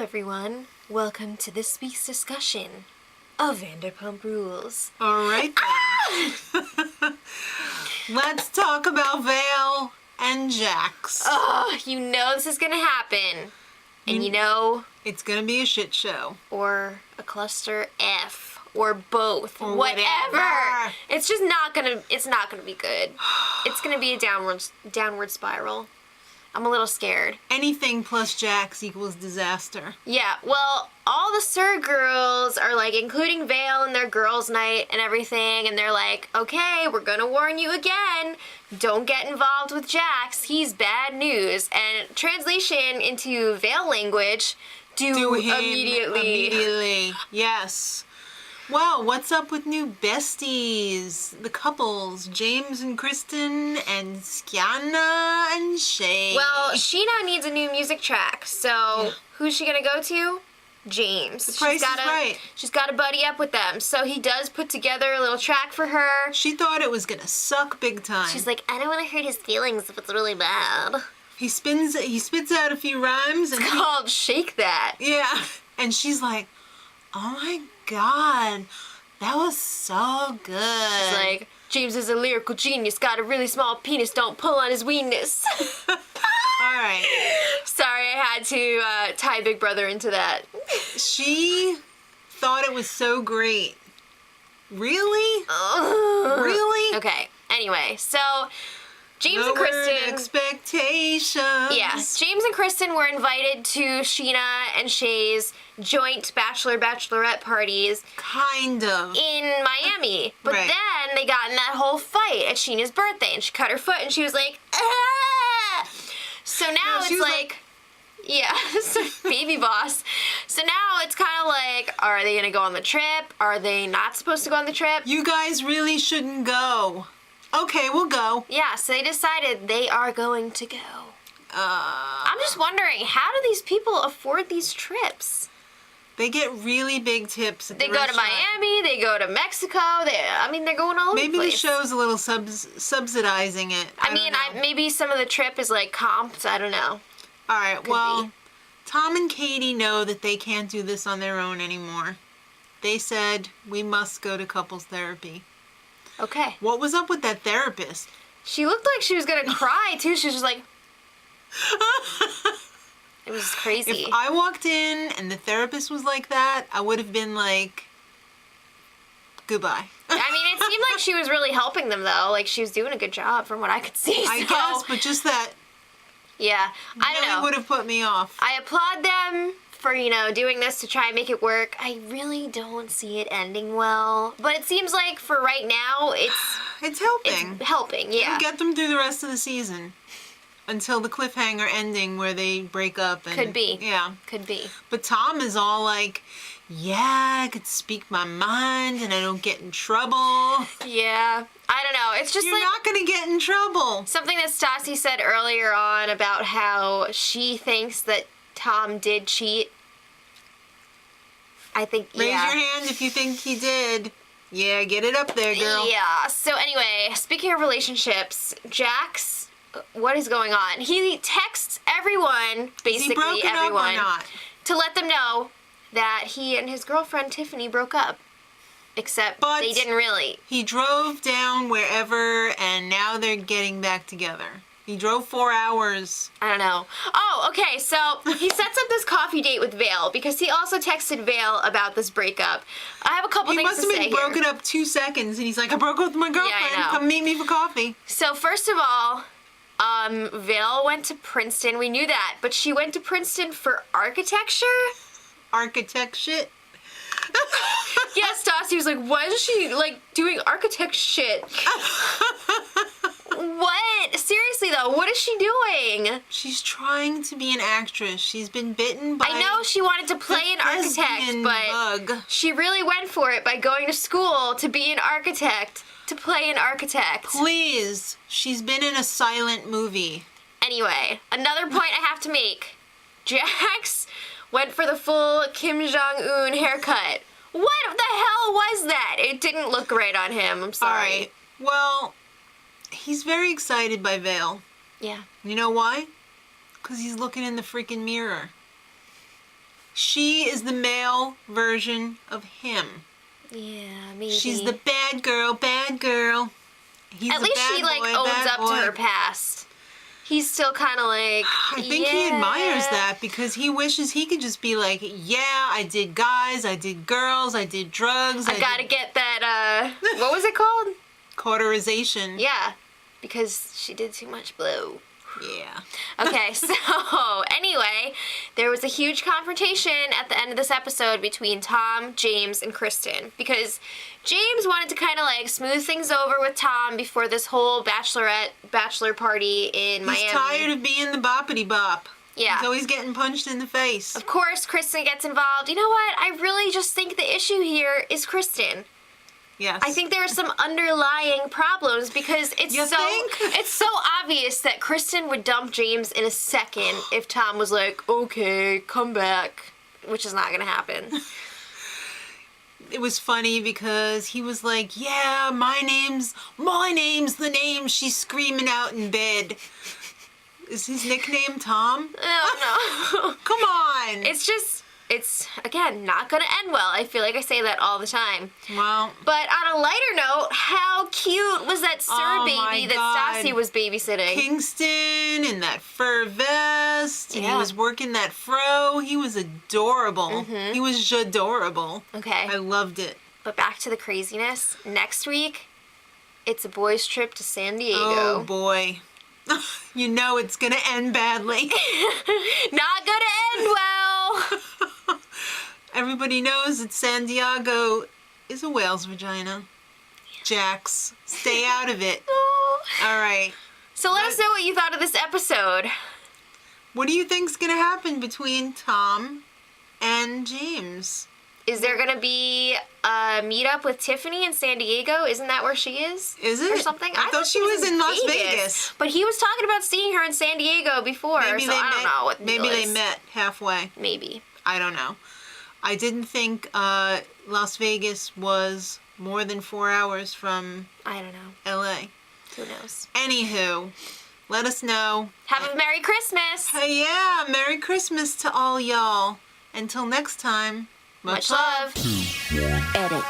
everyone. Welcome to this week's discussion of Vanderpump Rules. All right then. Let's talk about Vale and Jax. Oh, you know this is gonna happen. And you know... It's gonna be a shit show. Or a cluster F. Or both. Or whatever. It's just not gonna be good. It's gonna be a downward spiral. I'm a little scared. Anything plus Jax equals disaster. Yeah, well, all the Sir girls are like including Vale in their girls' night and everything, and they're like, okay, we're gonna warn you again. Don't get involved with Jax. He's bad news. And translation into Vale language, do him immediately. Yes. Wow, what's up with new besties? The couples, James and Kristen, and Skiana and Shay. Well, Sheena needs a new music track, so who's she gonna go to? James. The Price is Right. She's got to buddy up with them, so he does put together a little track for her. She thought it was gonna suck big time. She's like, I don't want to hurt his feelings if it's really bad. He spits out a few rhymes. And it's called Shake That. Yeah. And she's like, oh my God, that was so good. She's like, James is a lyrical genius, got a really small penis, don't pull on his weakness. Alright. Sorry, I had to tie Big Brother into that. She thought it was so great. Really? Really? Okay, anyway, so... James Lowered and Kristen... expectations. Yeah, James and Kristen were invited to Sheena and Shay's joint bachelorette parties. Kind of. In Miami. But Right. then they got in that whole fight at Sheena's birthday, and she cut her foot, and she was like, ah! So now it's like... Yeah, so baby boss. So now it's kind of like, are they going to go on the trip? Are they not supposed to go on the trip? You guys really shouldn't go. Okay, we'll go. Yeah, so they decided they are going to go. I'm just wondering, how do these people afford these trips? They get really big tips at They the go restaurant. to Miami, they go to Mexico, they're going all over the place. Maybe the show's a little subsidizing it. I mean, maybe some of the trip is like comped, I don't know. Alright, Could well, be. Tom and Katie know that they can't do this on their own anymore. They said, we must go to couples therapy. Okay. What was up with that therapist? She looked like she was gonna cry, too. She was just like... It was crazy. If I walked in and the therapist was like that, I would have been like, goodbye. I mean, it seemed like she was really helping them, though. Like, she was doing a good job from what I could see. I guess, but just that Yeah, I don't know. really would have put me off. I applaud them for, doing this to try and make it work. I really don't see it ending well. But it seems like for right now, It's helping. it's helping, yeah. Get them through the rest of the season. Until the cliffhanger ending where they break up. And, Could be. Yeah. Could be. But Tom is all like, yeah, I could speak my mind and I don't get in trouble. Yeah. I don't know. It's just You're not going to get in trouble. something that Stassi said earlier on about how she thinks that Tom did cheat. I think, Raise your hand if you think he did. Yeah, get it up there, girl. Yeah. So anyway, speaking of relationships, Jax, what is going on? He texts everyone, basically Is he broken everyone, up or not? to let them know that he and his girlfriend Tiffany broke up. Except they didn't really. He drove down wherever and now they're getting back together. He drove 4 hours. I don't know. Oh, okay, so he sets up this coffee date with Vale because he also texted Vale about this breakup. I have a couple He things must to have say been here. broken up 2 seconds and he's like, I broke up with my girlfriend. I know. Come meet me for coffee. So first of all, Vale went to Princeton. We knew that, but she went to Princeton for architecture? Architect shit. Yes, Stassi was like, why is she, doing architect shit? What? Seriously, though, what is she doing? She's trying to be an actress. She's been bitten by I know she wanted to play an architect, lesbian but bug. she really went for it by going to school to be an architect, to play an architect. Please. She's been in a silent movie. Anyway, another point I have to make. Jax went for the full Kim Jong-un haircut. What the hell was that? It didn't look great on him. I'm sorry. All right. Well, he's very excited by Vale. Yeah. You know why? Because he's looking in the freaking mirror. She is the male version of him. Yeah, maybe. She's the bad girl, bad girl. He's At a least bad she, like, boy, owns bad up boy. to her past. He's still kind of like, I think he admires that because he wishes he could just be like, yeah, I did guys, I did girls, I did drugs. I gotta get that, what was it called? Cauterization. Yeah, because she did too much blow. Yeah. Okay, so anyway, there was a huge confrontation at the end of this episode between Tom, James, and Kristen because James wanted to kind of like smooth things over with Tom before this whole bachelor party in Miami. He's tired of being the boppity bop. Yeah. He's always getting punched in the face. Of course, Kristen gets involved. You know what? I really just think the issue here is Kristen. Yes. I think there are some underlying problems because it's it's so obvious that Kristen would dump James in a second if Tom was like, okay, come back, which is not gonna happen. It was funny because he was like, yeah, my name's the name she's screaming out in bed. Is his nickname Tom? Oh no. Come on. It's again not gonna end well. I feel like I say that all the time. Well. But on a lighter note, how cute was that Oh baby my that God. Stassi was babysitting? Kingston in that fur vest, and he Yeah. was working that fro. He was adorable. He was adorable. Okay. I loved it. But back to the craziness. Next week, it's a boys' trip to San Diego. Oh boy. You know it's gonna end badly. Not gonna end well. Everybody knows that San Diego is a whale's vagina. Jax, stay out of it. Oh. All right. So let us know what you thought of this episode. What do you think's gonna happen between Tom and James? Is there gonna be a meetup with Tiffany in San Diego? Isn't that where she is? Is it? Or something? I thought she was in Las Vegas. But he was talking about seeing her in San Diego before, Maybe so they I don't met. know what the Maybe deal they is. met halfway. Maybe. I don't know. I didn't think Las Vegas was more than 4 hours from I don't know. LA. Who knows? Anywho, let us know. Have a Merry Christmas! Hey, yeah, Merry Christmas to all y'all. Until next time, Much love. Edit.